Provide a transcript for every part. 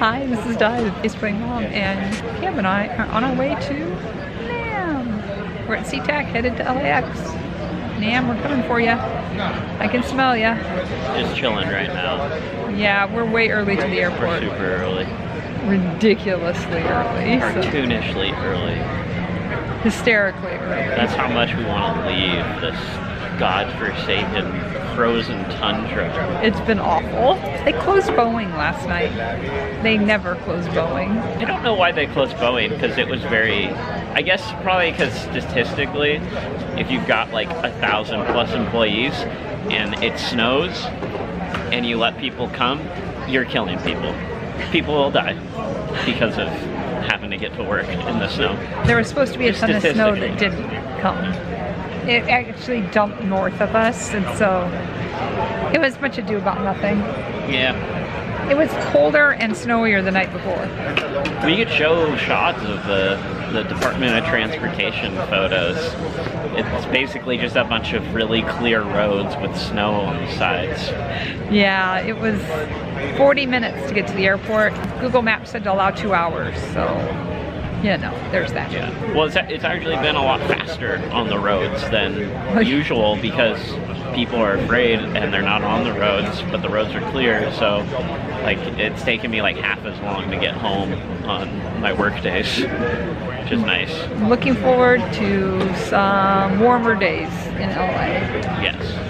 Hi, this is Di, the bass playing mom, and Cam and I are on our way to NAMM. We're at SeaTac, headed to LAX. NAMM, we're coming for you. I can smell ya. Just chilling right now. Yeah, we're way early to the airport. We're super early. Ridiculously early. Cartoonishly early. Hysterically early. That's how much we want to leave this godforsaken frozen tundra. It's been awful. They closed Boeing last night. They never close Boeing. I don't know why they closed Boeing, because it was very, I guess probably because statistically, if you've got like 1,000 plus employees and it snows and you let people come, you're killing people. People will die because of having to get to work in the snow. There was supposed to be a ton of snow that didn't come. It actually dumped north of us, and so it was much ado about nothing. Yeah. It was colder and snowier the night before. We could show shots of the Department of Transportation photos. It's basically just a bunch of really clear roads with snow on the sides. Yeah, it was 40 minutes to get to the airport. Google Maps said to allow 2 hours, so you know, there's that. Yeah. Well, it's actually been a lot faster on the roads than usual because people are afraid and they're not on the roads, but the roads are clear. So, like, it's taken me like half as long to get home on my work days, which is nice. Looking forward to some warmer days in LA. Yes.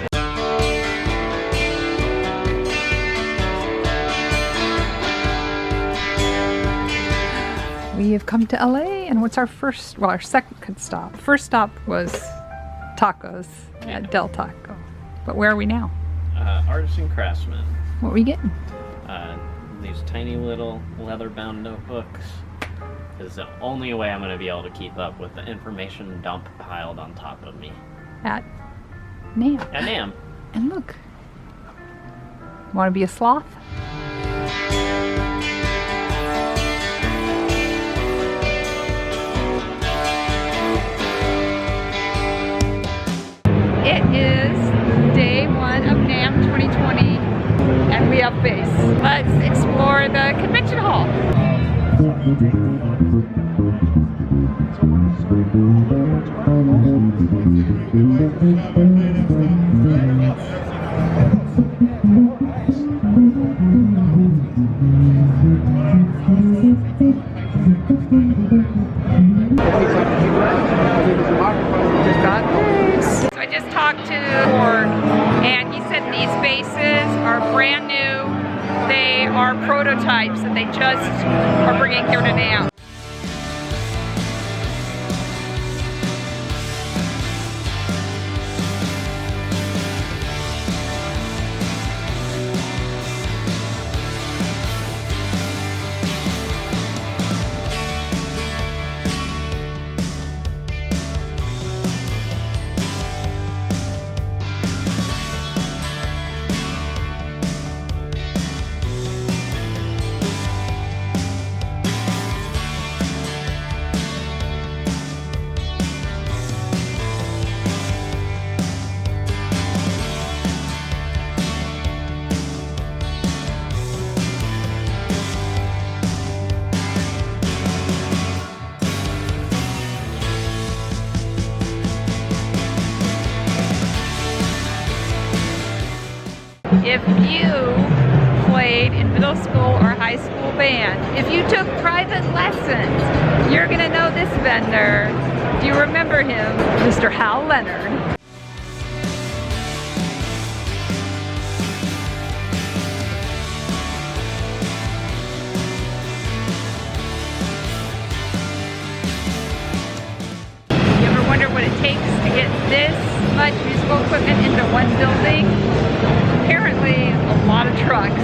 We have come to LA, and what's our first, well, our second stop. First stop was tacos at Del Taco. But where are we now? Artisan Craftsman. What are we getting? These tiny little leather-bound notebooks. Is the only way I'm going to be able to keep up with the information dump piled on top of me. At NAMM. At NAMM. And look. Want to be a sloth? It is day one of NAMM 2020, and we have base. Let's explore the convention hall. So I just talked to Korg, and he said these bases are brand new. They are prototypes that they just are bringing here to NAMM. If you played in middle school or high school band, if you took private lessons, you're gonna know this vendor. Do you remember him? Mr. Hal Leonard. You ever wonder what it takes to get this much musical equipment into one building? Apparently, a lot of trucks.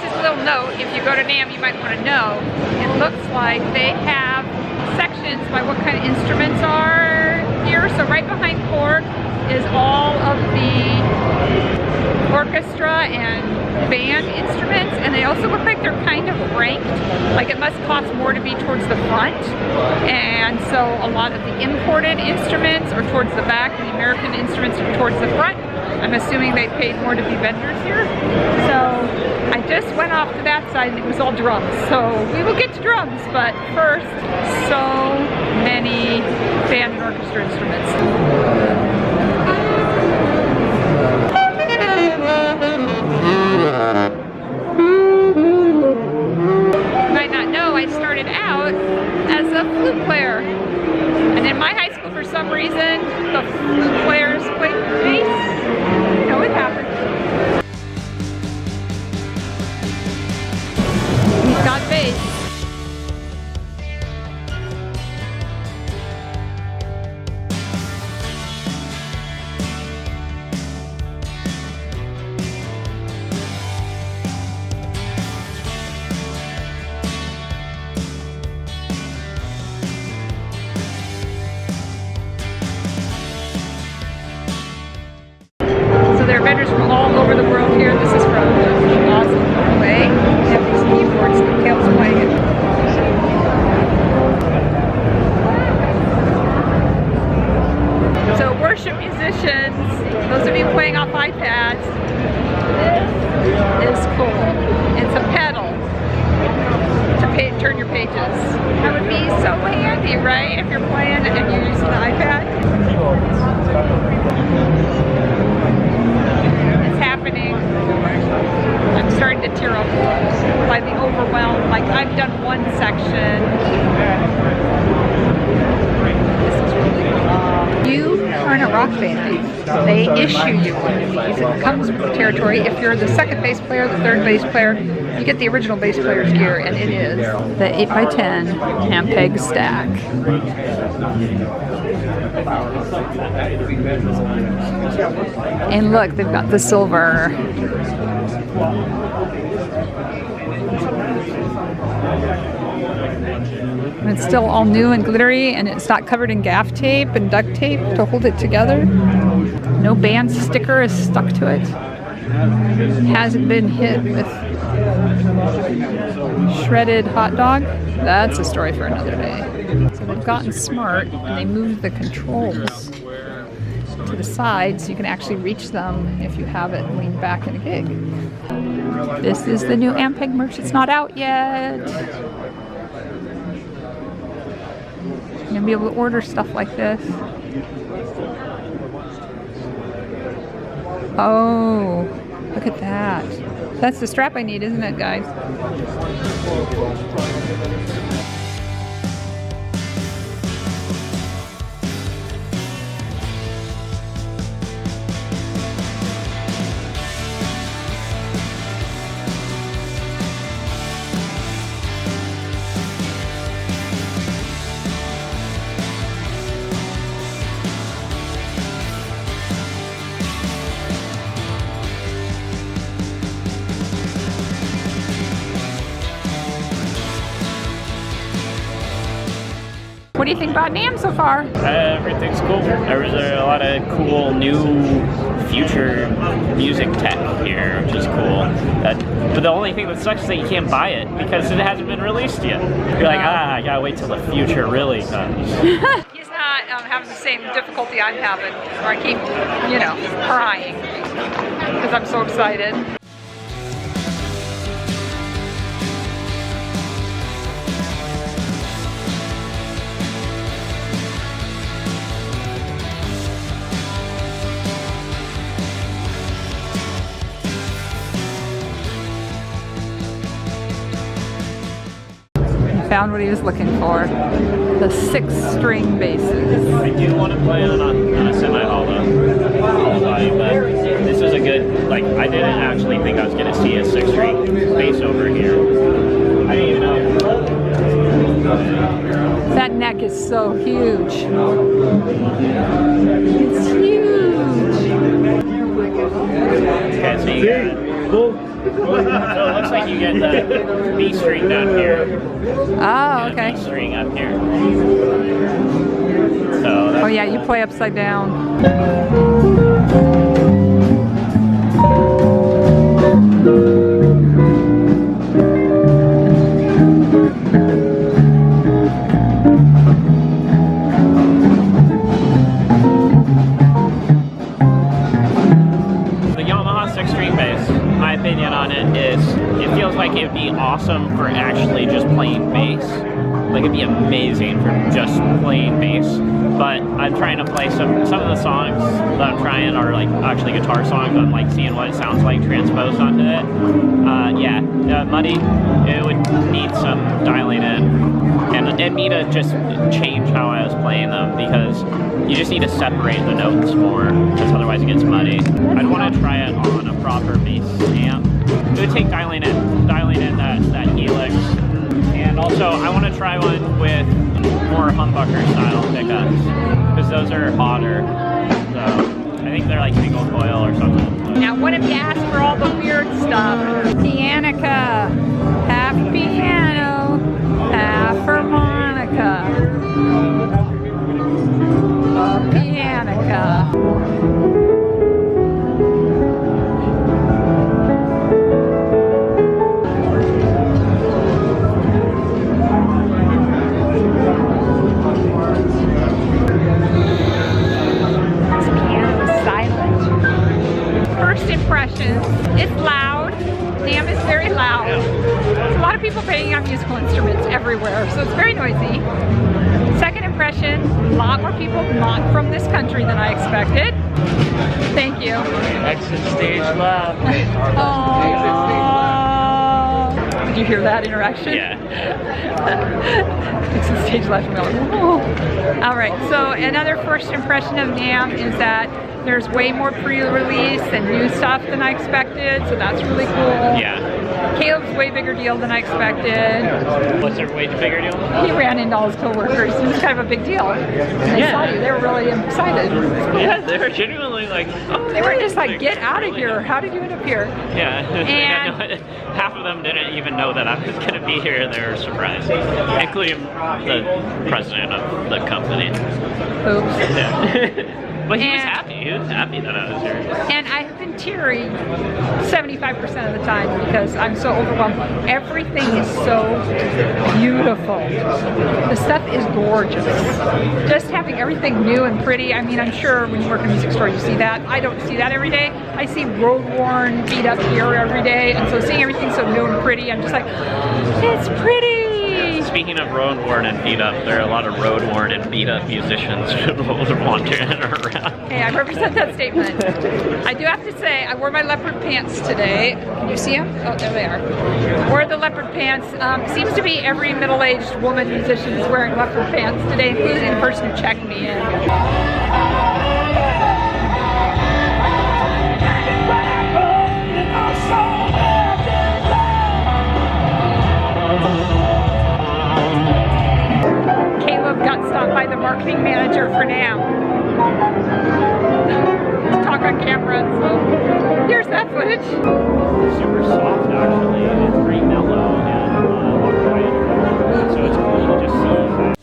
Just a little note, if you go to NAMM, you might want to know, it looks like they have sections by what kind of instruments are here. So right behind Korg is all of the orchestra and band instruments, and they also look like they're kind of ranked. Like it must cost more to be towards the front, and so a lot of the imported instruments are towards the back and the American instruments are towards the front. I'm assuming they paid more to be vendors here. So I just went off to that side and it was all drums. So we will get to drums, but first, so many band and orchestra instruments. You might not know I started out as a flute player. And in my high school, for some reason, the flute players played bass. You know, it happens. He's got bass. There are vendors from all over the world here. This is from Oslo, Norway. They have these keyboards that Kale's playing. So worship musicians, those of you playing off iPads, this is cool. It's a pedal to turn your pages. That would be so handy, right? If you're playing and you're using the iPad. Happening. I'm starting to tear up by the overwhelm. Like, I've done one section. This is really cool. You are in a rock band. They issue you one of these. It comes with the territory. If you're the second bass player, the third bass player, you get the original bass player's gear, and it is the 8x10 Ampeg stack. And look, they've got the silver. And it's still all new and glittery, and it's not covered in gaff tape and duct tape to hold it together. No band sticker is stuck to it. Hasn't been hit with shredded hot dog. That's a story for another day. So they've gotten smart and they moved the controls to the side so you can actually reach them if you have it leaned back in a gig. This is the new Ampeg merch. It's not out yet. You're gonna be able to order stuff like this. Oh, look at that. That's the strap I need, isn't it, guys? What do you think about NAMM so far? Everything's cool. There's a lot of cool new future music tech here, which is cool. But the only thing that sucks is that you can't buy it because it hasn't been released yet. You're like, I gotta wait till the future really comes. He's not having the same difficulty I'm having, where I keep, you know, crying because I'm so excited. Found what he was looking for. The 6-string basses. I do want to play on a semi-hollow body, but this is a good, like, I didn't actually think I was going to see a 6-string bass over here. I didn't even know. That neck is so huge. It's huge. Okay, so you got, so it looks like you get the B string down here. Oh, okay. B string up here. So Oh yeah, you play upside down. opinion on it is it feels like it would be awesome for actually just playing bass. Like it'd be amazing for just playing bass. But I'm trying to play some of the songs that I'm trying are like actually guitar songs. I'm like seeing what it sounds like transposed onto it. Muddy, it would need some dialing in. And me to just change how I was playing them, because you just need to separate the notes more, because otherwise it gets muddy. I'd want to try it on a proper bass amp. It would take dialing in that helix. And also I want to try one with more humbucker style pickups, because those are hotter. So I think they're like single coil or something. Now what if you ask for all the weird stuff? Pianica, half piano, half harmonica, pianica. First impressions, it's loud. NAMM is very loud. There's a lot of people playing on musical instruments everywhere, so it's very noisy. Second impression, a lot more people not from this country than I expected. Thank you. Exit stage left. Oh. Did you hear that interaction? Yeah. Exit stage left. All right, so another first impression of NAMM is that there's way more pre-release and new stuff than I expected, so that's really cool. Yeah. Caleb's way bigger deal than I expected. What's their way bigger deal? He ran into all his coworkers. It was kind of a big deal. And they saw you. They were really excited. Yeah, they were genuinely like, oh. They were just like, get out of here. How did you end up here? Yeah. And half of them didn't even know that I was going to be here, and they were surprised, including the president of the company. Oops. Yeah. But he was happy. He was happy that I was here. And I have been teary 75% of the time because I'm so overwhelmed. Everything is so beautiful. The stuff is gorgeous. Just having everything new and pretty. I mean, I'm sure when you work in a music store, you see that. I don't see that every day. I see road-worn, beat-up gear every day. And so seeing everything so new and pretty, I'm just like, it's pretty. Speaking of road-worn and beat-up, there are a lot of road-worn and beat-up musicians wandering around. Hey, I represent that statement. I do have to say, I wore my leopard pants today. Can you see them? Oh, there they are. Wore the leopard pants. Seems to be every middle-aged woman musician is wearing leopard pants today, including the person who checked me in. Got stopped by the marketing manager for NAMM to talk on camera, so here's that footage. Super soft, actually. It's very mellow and quiet, so it's cool to just see that.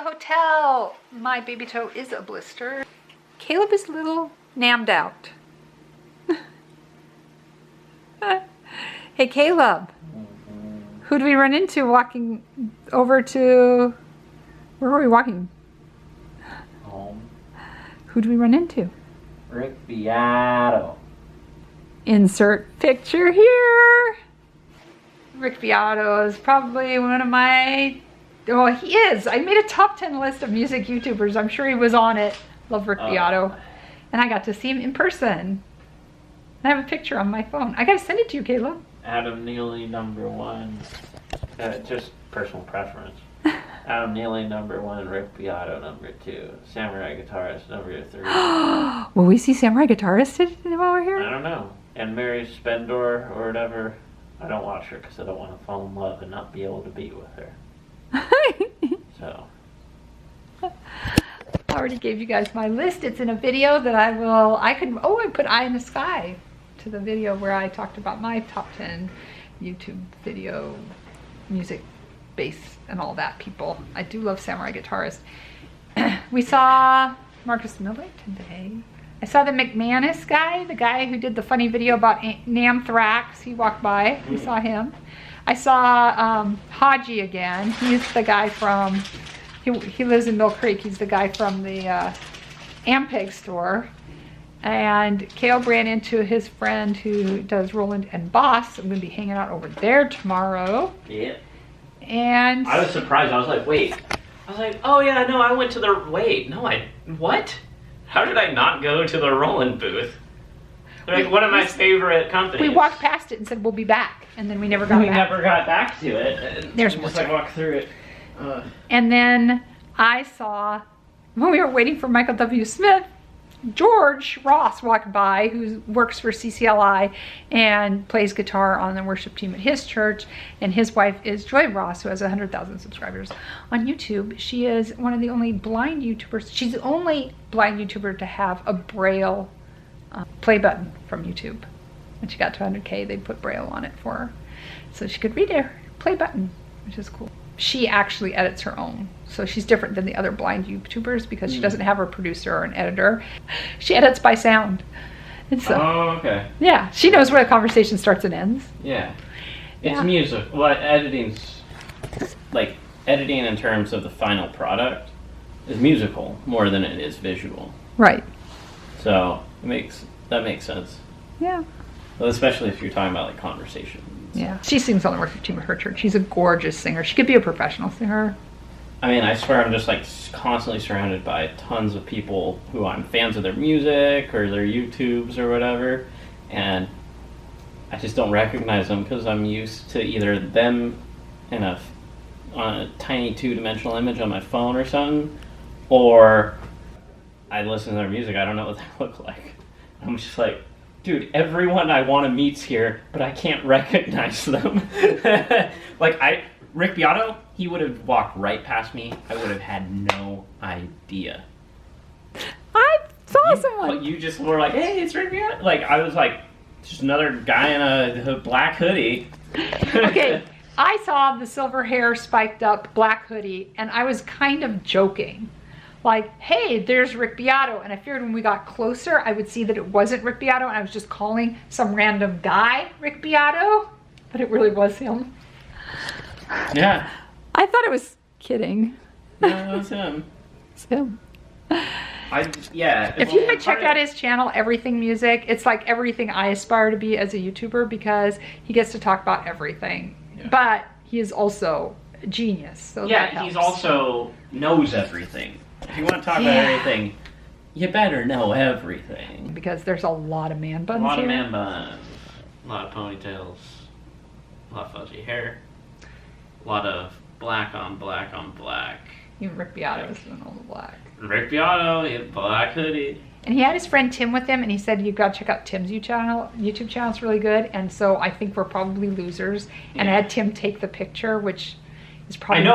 hotel. My baby toe is a blister. Caleb is a little NAMM'd out. Hey, Caleb. Who do we run into walking over to... Where were we walking? Home. Who do we run into? Rick Beato. Insert picture here. Rick Beato is probably one of my... Well, he is. I made a top 10 list of music YouTubers. I'm sure he was on it. Love Rick Beato. And I got to see him in person. I have a picture on my phone. I got to send it to you, Caleb. Adam Neely, #1. Just personal preference. Adam Neely, #1. Rick Beato, #2. Samurai Guitarist, #3. Will we see Samurai Guitarist while we're here? I don't know. And Mary Spendor or whatever. I don't watch her because I don't want to fall in love and not be able to be with her. So. I already gave you guys my list. It's in a video that I put Eye in the Sky to the video where I talked about my top 10 YouTube video music bass and all that people. I do love Samurai Guitarist. We saw Marcus Miller today. I saw the McManus guy, the guy who did the funny video about NAMM Thrax. He walked by. We saw him. I saw Haji again. He's the guy from, he lives in Mill Creek. He's the guy from the Ampeg store. And Caleb ran into his friend who does Roland and Boss. I'm going to be hanging out over there tomorrow. Yeah. And I was surprised. I was like, wait. I was like, oh yeah, no, I went to the, wait, no, what? How did I not go to the Roland booth? They're like one of my favorite companies. we walked past it and said, we'll be back. And then we never got back. We never got back to it. And There's we more just like walked through it. And then I saw, when we were waiting for Michael W. Smith, George Ross walked by, who works for CCLI and plays guitar on the worship team at his church. And his wife is Joy Ross, who has 100,000 subscribers on YouTube. She is one of the only blind YouTubers. She's the only blind YouTuber to have a Braille play button from YouTube. When she got to 100K, they put Braille on it for her. So she could read her play button, which is cool. She actually edits her own. So she's different than the other blind YouTubers because she doesn't have a producer or an editor. She edits by sound. And so, okay. yeah, she knows where the conversation starts and ends. Yeah. It's Yeah. music. Well, editing's, like, editing in terms of the final product is musical more than it is visual. Right. So, that makes sense. Yeah. Well, especially if you're talking about, like, conversations. Yeah. She sings on the worship team at her church. She's a gorgeous singer. She could be a professional singer. I mean, I swear I'm just like constantly surrounded by tons of people who I'm fans of their music or their YouTubes or whatever, and I just don't recognize them because I'm used to either them on a tiny two-dimensional image on my phone or something, or I listen to their music. I don't know what they look like. I'm just like, dude, everyone I want to meet's here, but I can't recognize them. Rick Beato, he would have walked right past me. I would have had no idea. I saw someone. But you just were like, hey, it's Rick Beato. Like, I was like, just another guy in a black hoodie. Okay, I saw the silver hair spiked up black hoodie, and I was kind of joking. Like, hey, there's Rick Beato. And I feared when we got closer, I would see that it wasn't Rick Beato, and I was just calling some random guy Rick Beato, but it really was him. Yeah. I thought it was kidding. No, it was him. It's him. Yeah. If you could check out his channel, Everything Music, it's like everything I aspire to be as a YouTuber because he gets to talk about everything. Yeah. But he is also a genius. So that Yeah, helps. he's also knows everything. If you want to talk about everything, you better know everything. Because there's a lot of man buns A lot here. of man buns. A lot of ponytails. A lot of fuzzy hair. A lot of black on black on black. Even Rick Beato is doing all the black. Rick Beato, he had black hoodie. And he had his friend Tim with him, and he said, you've got to check out Tim's YouTube channel. It's really good. And so I think we're probably losers. And I had Tim take the picture, which is probably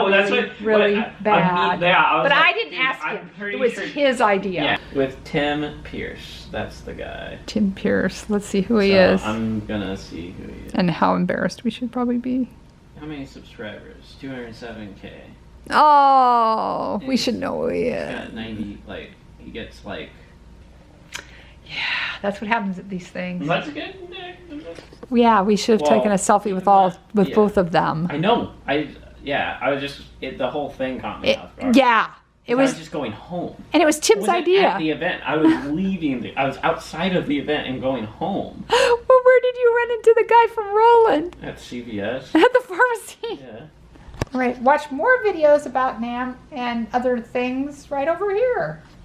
really bad. But I didn't ask him. It was his idea. Yeah, with Tim Pierce. That's the guy. Tim Pierce. Let's see who he is. I'm gonna see who he is. And how embarrassed we should probably be. How many subscribers? 207K. Oh, we should know who he He's is. got 90, like, he gets like. Yeah, that's what happens at these things. That's good. Yeah, we should have Well, taken a selfie with yeah. both of them. I know. I was just, the whole thing caught me off guard. Yeah, it I was was, just going home. and it was Tim's Wasn't idea. At the event, I was leaving. I was outside of the event and going home. Well, where did you run into the guy from Roland? At CVS. At the pharmacy. Yeah. Right, watch more videos about NAMM and other things right over here.